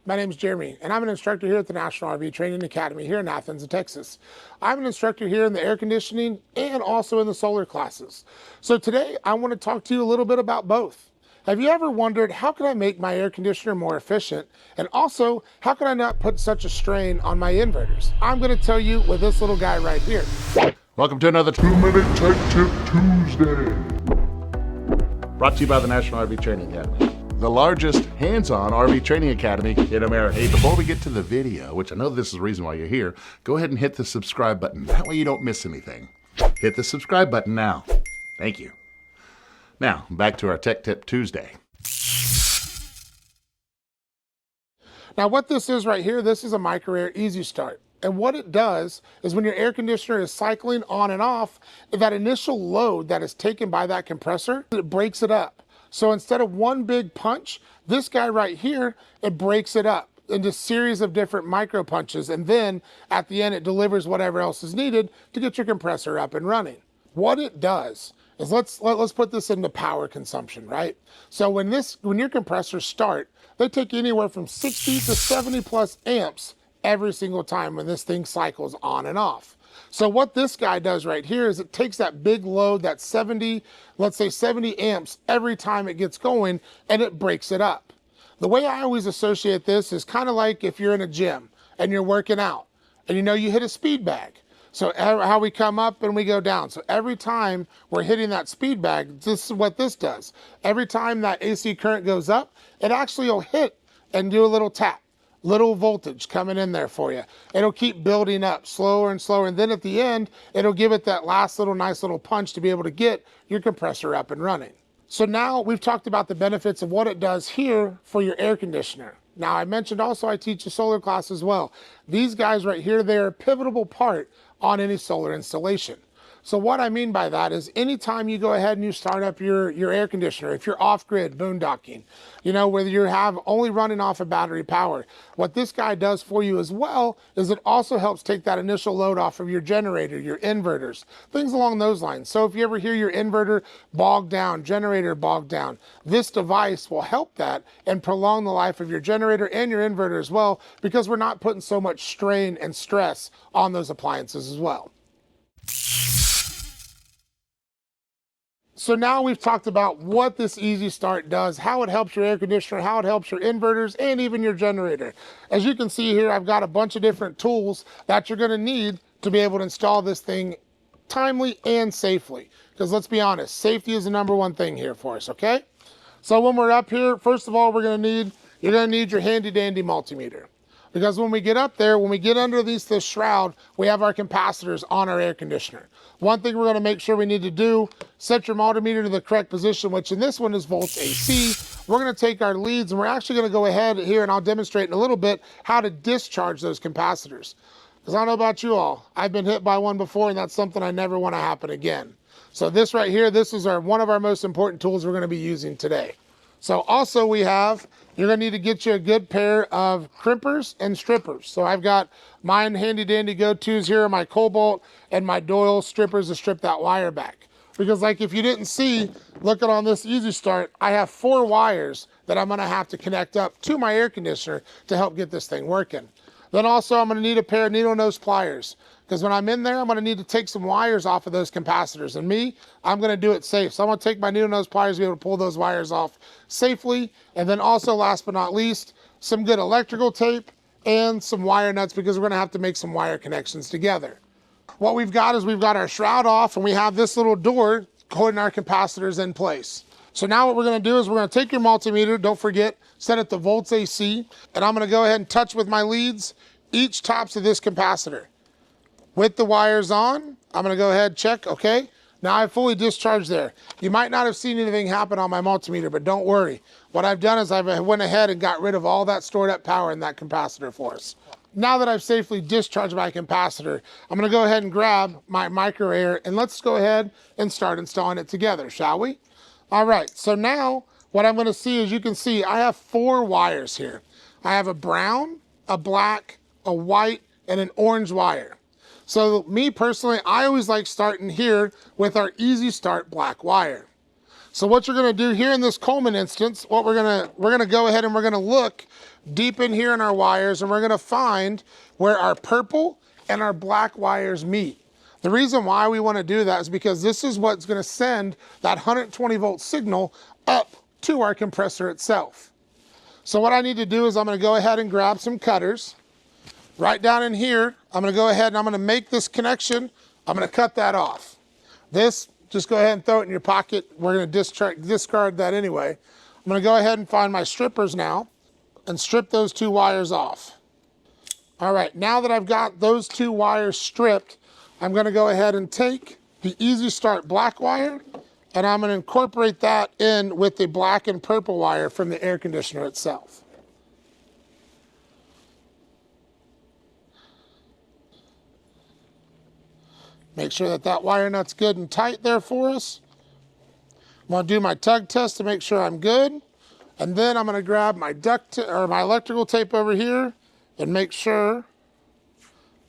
My name is Jeremy, and I'm an instructor here at the National RV Training Academy here in Athens, Texas. I'm an instructor here in the air conditioning and also in the solar classes. So today I want to talk to you a little bit about both. Have you ever wondered, how can I make my air conditioner more efficient? And also, how can I not put such a strain on my inverters? I'm going to tell you with this little guy right here. Welcome to another 2-Minute Tech Tip Tuesday. Brought to you by the National RV Training Academy, the largest hands-on RV training academy in America. Hey, before we get to the video, which I know this is the reason why you're here, go ahead and hit the subscribe button. That way you don't miss anything. Hit the subscribe button now. Thank you. Now, back to our Tech Tip Tuesday. Now what this is right here, this is a MicroAir EasyStart. And what it does is when your air conditioner is cycling on and off, that initial load that is taken by that compressor, it breaks it up. So instead of one big punch, this guy right here, it breaks it up into a series of different micro punches. And then at the end, it delivers whatever else is needed to get your compressor up and running. What it does is let's put this into power consumption, right? So when your compressors start, they take anywhere from 60 to 70 plus amps every single time when this thing cycles on and off. So what this guy does right here is it takes that big load, that 70, let's say 70 amps every time it gets going, and it breaks it up. The way I always associate this is kind of like if you're in a gym and you're working out and you hit a speed bag. So how we come up and we go down. So every time we're hitting that speed bag, this is what this does. Every time that AC current goes up, it actually will hit and do a little tap. Little voltage coming in there for you. It'll keep building up slower and slower. And then at the end, it'll give it that last nice little punch to be able to get your compressor up and running. So now we've talked about the benefits of what it does here for your air conditioner. Now I mentioned also I teach a solar class as well. These guys right here, they're a pivotal part on any solar installation. So what I mean by that is anytime you go ahead and you start up your air conditioner, if you're off-grid, boondocking, whether you have only running off of battery power, what this guy does for you as well is it also helps take that initial load off of your generator, your inverters, things along those lines. So if you ever hear your inverter bogged down, generator bogged down, this device will help that and prolong the life of your generator and your inverter as well, because we're not putting so much strain and stress on those appliances as well. So now we've talked about what this EasyStart does, how it helps your air conditioner, how it helps your inverters, and even your generator. As you can see here, I've got a bunch of different tools that you're going to need to be able to install this thing timely and safely. Because let's be honest, safety is the #1 thing here for us, okay? So when we're up here, first of all, you're going to need your handy dandy multimeter. Because when we get up there, when we get under this shroud, we have our capacitors on our air conditioner. One thing we're going to make sure we need to do, set your multimeter to the correct position, which in this one is volts AC. We're going to take our leads and we're actually going to go ahead here, and I'll demonstrate in a little bit how to discharge those capacitors. Because I don't know about you all, I've been hit by one before, and that's something I never want to happen again. So this right here, this is one of our most important tools we're going to be using today. So also you're going to need to get you a good pair of crimpers and strippers. So I've got mine handy dandy go-tos here, my Cobalt and my Doyle strippers to strip that wire back. Because like if you didn't see, looking on this EasyStart, I have 4 wires that I'm going to have to connect up to my air conditioner to help get this thing working. Then also I'm going to need a pair of needle nose pliers. Because when I'm in there, I'm going to need to take some wires off of those capacitors. And I'm going to do it safe. So I'm going to take my needle nose pliers to be able to pull those wires off safely. And then also, last but not least, some good electrical tape and some wire nuts, because we're going to have to make some wire connections together. What we've got is we've got our shroud off, and we have this little door holding our capacitors in place. So now what we're going to do is we're going to take your multimeter, don't forget, set it to volts AC, and I'm going to go ahead and touch with my leads each tops of this capacitor. With the wires on, I'm going to go ahead and check, okay? Now I've fully discharged there. You might not have seen anything happen on my multimeter, but don't worry. What I've done is I went ahead and got rid of all that stored up power in that capacitor for us. Now that I've safely discharged my capacitor, I'm going to go ahead and grab my MicroAir, and let's go ahead and start installing it together, shall we? All right, so now what I'm going to see, as you can see, I have 4 wires here. I have a brown, a black, a white, and an orange wire. So me personally, I always like starting here with our EasyStart black wire. So what you're gonna do here in this Coleman instance, what we're gonna go ahead and we're gonna look deep in here in our wires, and we're gonna find where our purple and our black wires meet. The reason why we wanna do that is because this is what's gonna send that 120 volt signal up to our compressor itself. So what I need to do is I'm gonna go ahead and grab some cutters. Right down in here, I'm gonna go ahead and I'm gonna make this connection. I'm gonna cut that off. This, just go ahead and throw it in your pocket. We're gonna discard that anyway. I'm gonna go ahead and find my strippers now and strip those 2 wires off. All right, now that I've got those 2 wires stripped, I'm gonna go ahead and take the EasyStart black wire and I'm gonna incorporate that in with the black and purple wire from the air conditioner itself. Make sure that that wire nut's good and tight there for us. I'm gonna do my tug test to make sure I'm good. And then I'm gonna grab my my electrical tape over here and make sure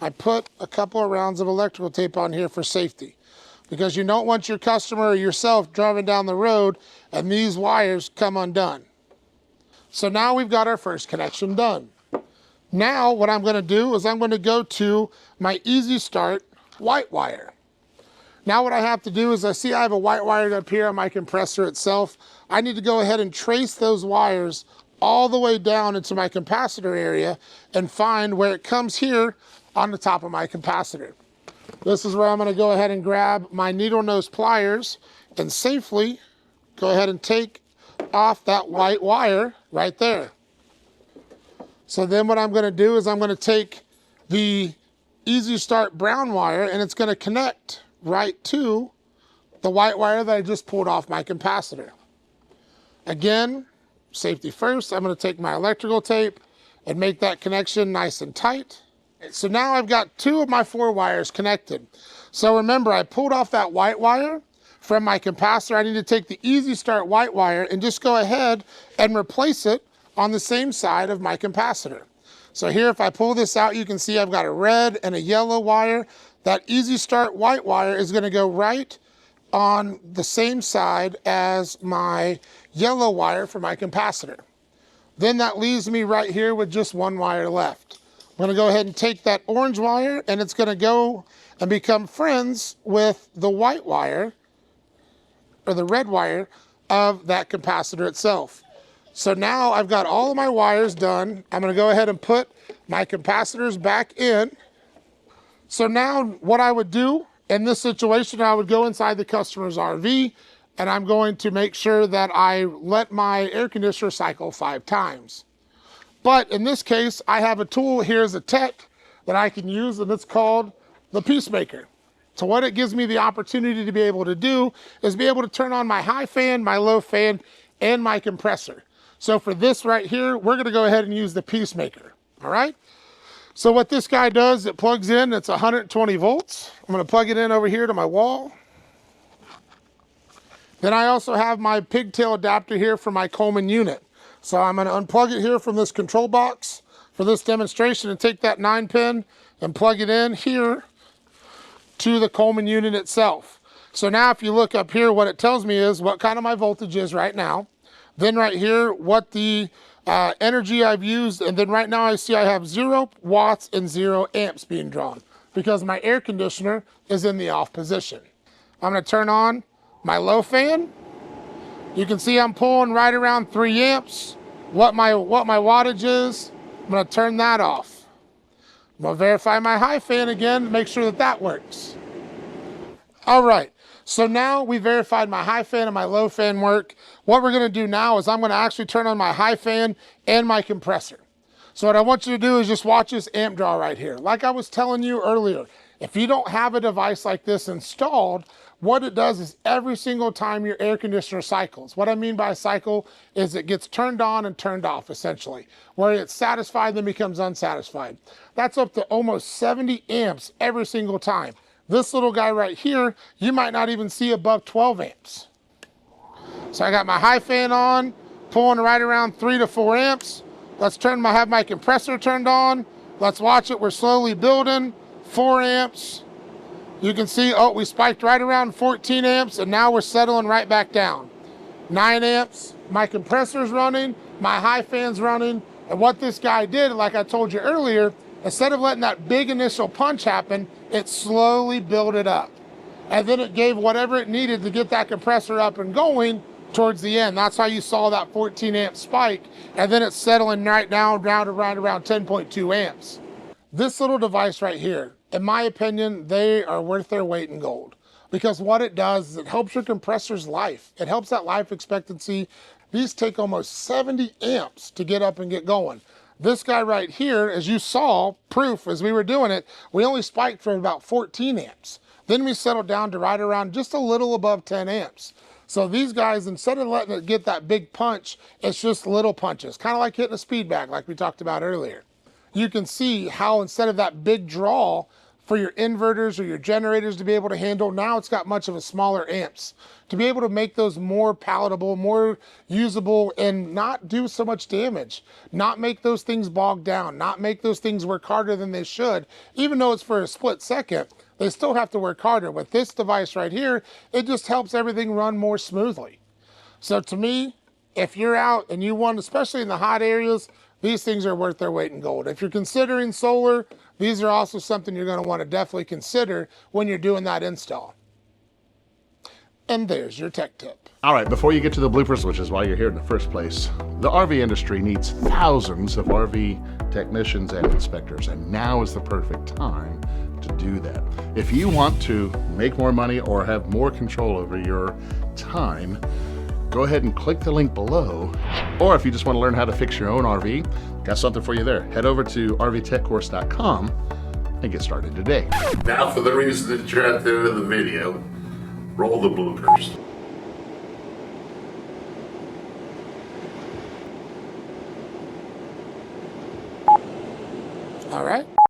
I put a couple of rounds of electrical tape on here for safety. Because you don't want your customer or yourself driving down the road and these wires come undone. So now we've got our first connection done. Now what I'm gonna do is I'm gonna go to my EasyStart white wire. Now what I have to do is I see I have a white wire up here on my compressor itself. I need to go ahead and trace those wires all the way down into my capacitor area and find where it comes here on the top of my capacitor. This is where I'm going to go ahead and grab my needle nose pliers and safely go ahead and take off that white wire right there. So then what I'm going to do is I'm going to take the EasyStart brown wire and it's going to connect right to the white wire that I just pulled off my capacitor. Again, safety first, I'm going to take my electrical tape and make that connection nice and tight. So now I've got 2 of my 4 wires connected. So remember, I pulled off that white wire from my capacitor. I need to take the EasyStart white wire and just go ahead and replace it on the same side of my capacitor. So here, if I pull this out, you can see I've got a red and a yellow wire. That EasyStart white wire is gonna go right on the same side as my yellow wire for my capacitor. Then that leaves me right here with just 1 wire left. I'm gonna go ahead and take that orange wire and it's gonna go and become friends with the white wire, or the red wire of that capacitor itself. So now I've got all of my wires done. I'm gonna go ahead and put my capacitors back in. So now what I would do in this situation, I would go inside the customer's RV and I'm going to make sure that I let my air conditioner cycle 5 times. But in this case, I have a tool here as a tech that I can use, and it's called the peacemaker. So what it gives me the opportunity to be able to do is be able to turn on my high fan, my low fan, and my compressor. So for this right here, we're gonna go ahead and use the peacemaker, all right? So what this guy does, it plugs in, it's 120 volts. I'm gonna plug it in over here to my wall. Then I also have my pigtail adapter here for my Coleman unit. So I'm gonna unplug it here from this control box for this demonstration and take that 9-pin and plug it in here to the Coleman unit itself. So now if you look up here, what it tells me is what kind of my voltage is right now. Then right here, what the energy I've used, and then right now I see I have 0 watts and 0 amps being drawn because my air conditioner is in the off position. I'm gonna turn on my low fan. You can see I'm pulling right around 3 amps. What my wattage is, I'm gonna turn that off. I'm gonna verify my high fan again, make sure that that works. All right, so now we verified my high fan and my low fan work. What we're gonna do now is I'm gonna actually turn on my high fan and my compressor. So what I want you to do is just watch this amp draw right here. Like I was telling you earlier, if you don't have a device like this installed, what it does is every single time your air conditioner cycles, what I mean by cycle is it gets turned on and turned off essentially, where it's satisfied then becomes unsatisfied. That's up to almost 70 amps every single time. This little guy right here, you might not even see above 12 amps. So I got my high fan on, pulling right around 3 to 4 amps. Let's have my compressor turned on. Let's watch it, we're slowly building, 4 amps. You can see, oh, we spiked right around 14 amps and now we're settling right back down. 9 amps, my compressor's running, my high fan's running, and what this guy did, like I told you earlier, instead of letting that big initial punch happen, it slowly built it up. And then it gave whatever it needed to get that compressor up and going towards the end. That's how you saw that 14 amp spike, and then it's settling right down around 10.2 amps. This little device right here, in my opinion, they are worth their weight in gold, because what it does is it helps your compressor's life. It helps that life expectancy. These take almost 70 amps to get up and get going. This guy right here, as you saw, proof as we were doing it, we only spiked from about 14 amps. Then we settled down to right around just a little above 10 amps. So these guys, instead of letting it get that big punch, it's just little punches, kind of like hitting a speed bag like we talked about earlier. You can see how instead of that big draw for your inverters or your generators to be able to handle, now it's got much of a smaller amps to be able to make those more palatable, more usable, and not do so much damage, not make those things bog down, not make those things work harder than they should. Even though it's for a split second, they still have to work harder. With this device right here, it just helps everything run more smoothly. So to me, if you're out and you want, especially in the hot areas, these things are worth their weight in gold. If you're considering solar, these are also something you're going to want to definitely consider when you're doing that install. And there's your tech tip. All right, before you get to the bloopers, which is why you're here in the first place, the RV industry needs thousands of RV technicians and inspectors, and now is the perfect time to do that. If you want to make more money or have more control over your time, go ahead and click the link below. Or if you just want to learn how to fix your own RV, got something for you there. Head over to rvtechcourse.com and get started today. Now for the reason that you're at the end of the video, roll the bloopers. All right.